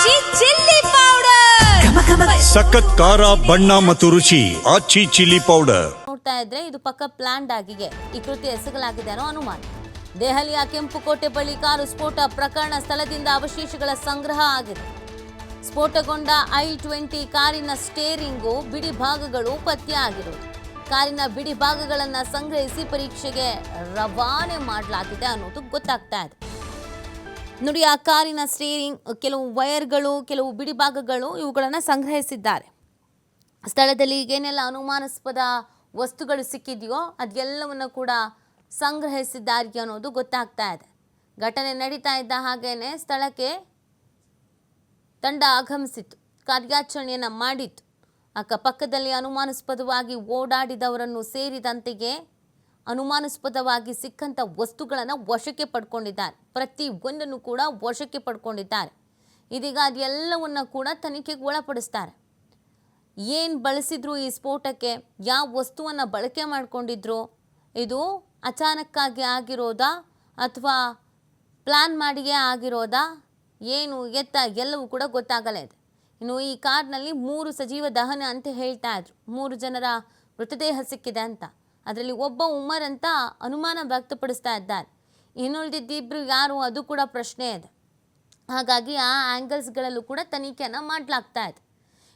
ಆಚಿ chilli powder ಸಖತ್ ಖಾರ ಬಣ್ಣ ಮತ್ತು ರುಚಿ ಆಚಿ ಚಿಲ್ಲಿ ಪೌಡರ್ ನೋಡ್ತಾ ಇದ್ರೆ ಇದು ಪಕ್ಕ ಪ್ಲಾನ್ಡ್ ಆಗಿದೆ ಈ ಕೃತ್ಯ ಎಸಗಲಾಗಿದೆ ಅನ್ನೋ ಅನುಮಾನ. ದೆಹಲಿಯ ಕೆಂಪುಕೋಟೆ ಬಳಿ ಕಾರು ಸ್ಫೋಟ ಪ್ರಕರಣ ಸ್ಥಳದಿಂದ ಅವಶೇಷಗಳ ಸಂಗ್ರಹ ಆಗಿದೆ. ಸ್ಫೋಟಗೊಂಡ i20 ಕಾರಿನ ಸ್ಟೇರಿಂಗು ಬಿಡಿ ಭಾಗಗಳು ಪತ್ತೆಯಾಗಿರುವುದು. ಕಾರಿನ ಬಿಡಿ ಭಾಗಗಳನ್ನು ಸಂಗ್ರಹಿಸಿ ಪರೀಕ್ಷೆಗೆ ರವಾನೆ ಮಾಡಲಾಗಿದೆ ಅನ್ನೋದು ಗೊತ್ತಾಗ್ತಾ ಇದೆ. ನೋಡಿ, ಆ ಕಾರಿನ ಸ್ಟೇರಿಂಗ್, ಕೆಲವು ವೈರ್ಗಳು, ಕೆಲವು ಬಿಡಿ ಭಾಗಗಳು ಇವುಗಳನ್ನು ಸಂಗ್ರಹಿಸಿದ್ದಾರೆ. ಸ್ಥಳದಲ್ಲಿ ಏನೆಲ್ಲ ಅನುಮಾನಾಸ್ಪದ ವಸ್ತುಗಳು ಸಿಕ್ಕಿದೆಯೋ ಅದೆಲ್ಲವನ್ನು ಕೂಡ ಸಂಗ್ರಹಿಸಿದ್ದಾರೆ ಅನ್ನೋದು ಗೊತ್ತಾಗ್ತಾ ಇದೆ. ಘಟನೆ ನಡೀತಾ ಇದ್ದ ಹಾಗೇನೆ ಸ್ಥಳಕ್ಕೆ ತಂಡ ಆಗಮಿಸಿತ್ತು, ಕಾರ್ಯಾಚರಣೆಯನ್ನು ಮಾಡಿತ್ತು. ಅಕ್ಕಪಕ್ಕದಲ್ಲಿ ಅನುಮಾನಾಸ್ಪದವಾಗಿ ಓಡಾಡಿದವರನ್ನು ಸೇರಿದಂತೆಯೇ ಅನುಮಾನಾಸ್ಪದವಾಗಿ ಸಿಕ್ಕಂಥ ವಸ್ತುಗಳನ್ನು ವಶಕ್ಕೆ ಪಡ್ಕೊಂಡಿದ್ದಾರೆ. ಪ್ರತಿ ಒಂದನ್ನು ಕೂಡ ವಶಕ್ಕೆ ಪಡ್ಕೊಂಡಿದ್ದಾರೆ. ಇದೀಗ ಅದೆಲ್ಲವನ್ನು ಕೂಡ ತನಿಖೆಗೆ ಒಳಪಡಿಸ್ತಾರೆ. ಏನು ಬಳಸಿದ್ರು ಈ ಸ್ಫೋಟಕ್ಕೆ, ಯಾವ ವಸ್ತುವನ್ನು ಬಳಕೆ ಮಾಡಿಕೊಂಡಿದ್ರು, ಇದು ಅಚಾನಕ್ಕಾಗಿ ಆಗಿರೋದಾ ಅಥವಾ ಪ್ಲ್ಯಾನ್ ಮಾಡಿಯೇ ಆಗಿರೋದಾ, ಏನು ಎತ್ತ ಎಲ್ಲವೂ ಕೂಡ ಗೊತ್ತಾಗಲೇ ಇದೆ. ಇನ್ನು ಈ ಕಾರ್ನಲ್ಲಿ 3 ಸಜೀವ ದಹನ ಅಂತ ಹೇಳ್ತಾ ಇದ್ರು. 3 ಜನರ ಮೃತದೇಹ ಸಿಕ್ಕಿದೆ ಅಂತ. ಅದರಲ್ಲಿ ಒಬ್ಬ ಉಮರ್ ಅಂತ ಅನುಮಾನ ವ್ಯಕ್ತಪಡಿಸ್ತಾ ಇದ್ದಾರೆ. ಇನ್ನುಳಿದಿದ್ದಿಬ್ಬರು ಯಾರು, ಅದು ಕೂಡ ಪ್ರಶ್ನೆ ಇದೆ. ಹಾಗಾಗಿ ಆ ಆ್ಯಂಗಲ್ಸ್ಗಳಲ್ಲೂ ಕೂಡ ತನಿಖೆಯನ್ನು ಮಾಡಲಾಗ್ತಾ ಇದೆ.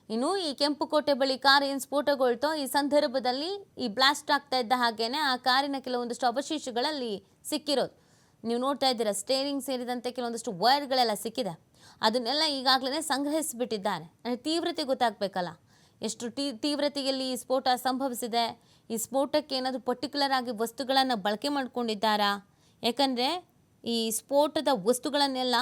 ಇನ್ನು ಈ ಕೆಂಪುಕೋಟೆ ಬಳಿ ಕಾರ್ ಏನು ಸ್ಫೋಟಗೊಳ್ತೋ ಈ ಸಂದರ್ಭದಲ್ಲಿ ಈ ಬ್ಲಾಸ್ಟ್ ಆಗ್ತಾ ಇದ್ದ ಹಾಗೇನೆ ಆ ಕಾರಿನ ಕೆಲವೊಂದಷ್ಟು ಅವಶೇಷಗಳಲ್ಲಿ ಸಿಕ್ಕಿರೋದು ನೀವು ನೋಡ್ತಾ ಇದ್ದೀರಾ. ಸ್ಟೇರಿಂಗ್ ಸೇರಿದಂತೆ ಕೆಲವೊಂದಷ್ಟು ವೈರ್ಗಳೆಲ್ಲ ಸಿಕ್ಕಿದೆ. ಅದನ್ನೆಲ್ಲ ಈಗಾಗಲೇ ಸಂಗ್ರಹಿಸಿಬಿಟ್ಟಿದ್ದಾರೆ. ತೀವ್ರತೆ ಗೊತ್ತಾಗಬೇಕಲ್ಲ, ಎಷ್ಟು ತೀವ್ರತೆಯಲ್ಲಿ ಈ ಸ್ಫೋಟ ಸಂಭವಿಸಿದೆ, ಈ ಸ್ಫೋಟಕ್ಕೆ ಏನಾದರೂ ಪರ್ಟಿಕ್ಯುಲರ್ ಆಗಿ ವಸ್ತುಗಳನ್ನು ಬಳಕೆ ಮಾಡ್ಕೊಂಡಿದ್ದಾರಾ? ಯಾಕಂದರೆ ಈ ಸ್ಫೋಟದ ವಸ್ತುಗಳನ್ನೆಲ್ಲ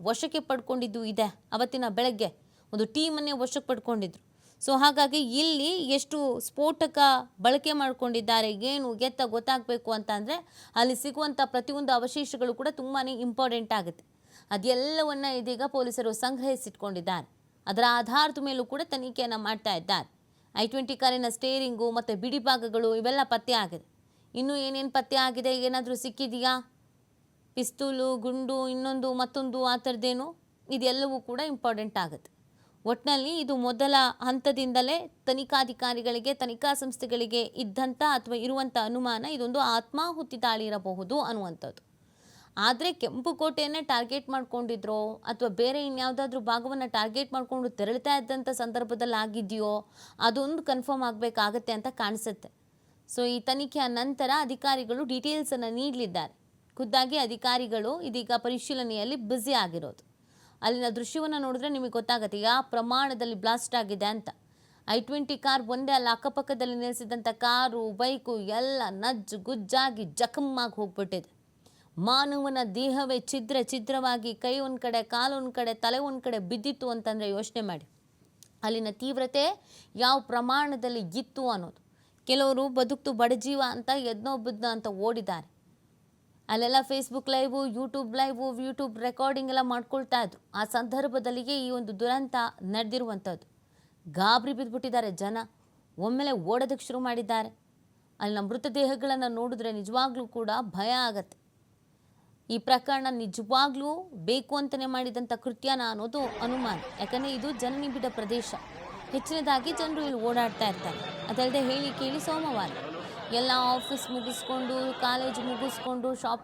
ವಶಕ್ಕೆ ಪಡ್ಕೊಂಡಿದ್ದು ಇದೆ. ಅವತ್ತಿನ ಬೆಳಗ್ಗೆ ಒಂದು ಟೀಮನ್ನೇ ವಶಕ್ಕೆ ಪಡ್ಕೊಂಡಿದ್ರು. ಸೊ ಹಾಗಾಗಿ ಇಲ್ಲಿ ಎಷ್ಟು ಸ್ಫೋಟಕ ಬಳಕೆ ಮಾಡ್ಕೊಂಡಿದ್ದಾರೆ, ಏನು ಎತ್ತ ಗೊತ್ತಾಗಬೇಕು ಅಂತಂದರೆ ಅಲ್ಲಿ ಸಿಗುವಂಥ ಪ್ರತಿಯೊಂದು ಅವಶೇಷಗಳು ಕೂಡ ತುಂಬಾ ಇಂಪಾರ್ಟೆಂಟ್ ಆಗುತ್ತೆ. ಅದೆಲ್ಲವನ್ನು ಇದೀಗ ಪೊಲೀಸರು ಸಂಗ್ರಹಿಸಿಟ್ಕೊಂಡಿದ್ದಾರೆ. ಅದರ ಆಧಾರದ ಮೇಲೂ ಕೂಡ ತನಿಖೆಯನ್ನು ಮಾಡ್ತಾ ಇದ್ದಾರೆ. i20 ಕಾರಿನ ಸ್ಟೇರಿಂಗು ಮತ್ತು ಬಿಡಿ ಭಾಗಗಳು ಇವೆಲ್ಲ ಪತ್ತೆ ಆಗಿದೆ. ಇನ್ನೂ ಏನೇನು ಪತ್ತೆ ಆಗಿದೆ, ಏನಾದರೂ ಸಿಕ್ಕಿದೆಯಾ, ಪಿಸ್ತೂಲು, ಗುಂಡು, ಇನ್ನೊಂದು ಮತ್ತೊಂದು ಆ ಥರದ್ದೇನು, ಇದೆಲ್ಲವೂ ಕೂಡ ಇಂಪಾರ್ಟೆಂಟ್ ಆಗುತ್ತೆ. ಒಟ್ಟಿನಲ್ಲಿ ಇದು ಮೊದಲ ಹಂತದಿಂದಲೇ ತನಿಖಾಧಿಕಾರಿಗಳಿಗೆ, ತನಿಖಾ ಸಂಸ್ಥೆಗಳಿಗೆ ಇದ್ದಂಥ ಅಥವಾ ಇರುವಂಥ ಅನುಮಾನ ಇದೊಂದು ಆತ್ಮಾಹುತಿ ದಾಳಿ ಇರಬಹುದು ಅನ್ನುವಂಥದ್ದು. ಆದರೆ ಕೆಂಪುಕೋಟೆಯನ್ನೇ ಟಾರ್ಗೆಟ್ ಮಾಡ್ಕೊಂಡಿದ್ರೋ ಅಥವಾ ಬೇರೆ ಇನ್ಯಾವುದಾದ್ರೂ ಭಾಗವನ್ನು ಟಾರ್ಗೆಟ್ ಮಾಡಿಕೊಂಡು ತೆರಳ್ತಾ ಇದ್ದಂಥ ಸಂದರ್ಭದಲ್ಲಿ ಆಗಿದೆಯೋ ಅದೊಂದು ಕನ್ಫರ್ಮ್ ಆಗಬೇಕಾಗತ್ತೆ ಅಂತ ಕಾಣಿಸುತ್ತೆ. ಸೊ ಈ ತನಿಖೆಯ ನಂತರ ಅಧಿಕಾರಿಗಳು ಡೀಟೇಲ್ಸನ್ನು ನೀಡಲಿದ್ದಾರೆ. ಖುದ್ದಾಗಿ ಅಧಿಕಾರಿಗಳು ಇದೀಗ ಪರಿಶೀಲನೆಯಲ್ಲಿ ಬ್ಯುಸಿ ಆಗಿರೋದು. ಅಲ್ಲಿನ ದೃಶ್ಯವನ್ನು ನೋಡಿದ್ರೆ ನಿಮಗೆ ಗೊತ್ತಾಗುತ್ತೆ ಯಾವ ಪ್ರಮಾಣದಲ್ಲಿ ಬ್ಲಾಸ್ಟ್ ಆಗಿದೆ ಅಂತ. i20 ಕಾರ್ ಒಂದೇ ಅಲ್ಲ, ಅಕ್ಕಪಕ್ಕದಲ್ಲಿ ನಿಲ್ಲಿಸಿದಂಥ ಕಾರು, ಬೈಕು ಎಲ್ಲ ನಜ್ಜು ಗುಜ್ಜಾಗಿ ಜಖಮ್ಮಾಗಿ ಹೋಗ್ಬಿಟ್ಟಿದೆ. ಮಾನವನ ದೇಹವೇ ಛಿದ್ರವಾಗಿ ಕೈ ಒಂದು ಕಡೆ, ಕಾಲು ಒಂದು ಕಡೆ, ತಲೆ ಒಂದು ಕಡೆ ಬಿದ್ದಿತ್ತು ಅಂತಂದರೆ ಯೋಚನೆ ಮಾಡಿ ಅಲ್ಲಿನ ತೀವ್ರತೆ ಯಾವ ಪ್ರಮಾಣದಲ್ಲಿ ಇತ್ತು ಅನ್ನೋದು. ಕೆಲವರು ಬದುಕ್ತು ಬಡಜೀವ ಅಂತ ಎದ್ನೊಬ್ಬದ್ನ ಅಂತ ಓಡಿದ್ದಾರೆ. ಅಲ್ಲೆಲ್ಲ ಫೇಸ್ಬುಕ್ ಲೈವು, ಯೂಟ್ಯೂಬ್ ರೆಕಾರ್ಡಿಂಗ್ ಎಲ್ಲ ಮಾಡ್ಕೊಳ್ತಾ ಇದ್ರು. ಆ ಸಂದರ್ಭದಲ್ಲಿಯೇ ಈ ಒಂದು ದುರಂತ ನಡೆದಿರುವಂಥದ್ದು. ಗಾಬರಿ ಬಿದ್ದುಬಿಟ್ಟಿದ್ದಾರೆ ಜನ. ಒಮ್ಮೆಲೆ ಓಡೋದಕ್ಕೆ ಶುರು ಮಾಡಿದ್ದಾರೆ. ಅಲ್ಲಿನ ಮೃತದೇಹಗಳನ್ನು ನೋಡಿದ್ರೆ ನಿಜವಾಗ್ಲೂ ಕೂಡ ಭಯ ಆಗತ್ತೆ. ಈ ಪ್ರಕರಣ ನಿಜವಾಗ್ಲೂ ಬೇಕು ಅಂತಲೇ ಮಾಡಿದಂಥ ಕೃತ್ಯನ ಅನ್ನೋದು ಅನುಮಾನ. ಯಾಕಂದರೆ ಇದು ಜನನಿಬಿಡ ಪ್ರದೇಶ. ಹೆಚ್ಚಿನದಾಗಿ ಜನರು ಇಲ್ಲಿ ಓಡಾಡ್ತಾ ಇರ್ತಾರೆ. ಅದಲ್ಲದೆ ಹೇಳಿ ಕೇಳಿ ಸೋಮವಾರ ಎಲ್ಲ ಆಫೀಸ್ ಮುಗಿಸ್ಕೊಂಡು, ಕಾಲೇಜ್ ಮುಗಿಸ್ಕೊಂಡು, ಶಾಪ್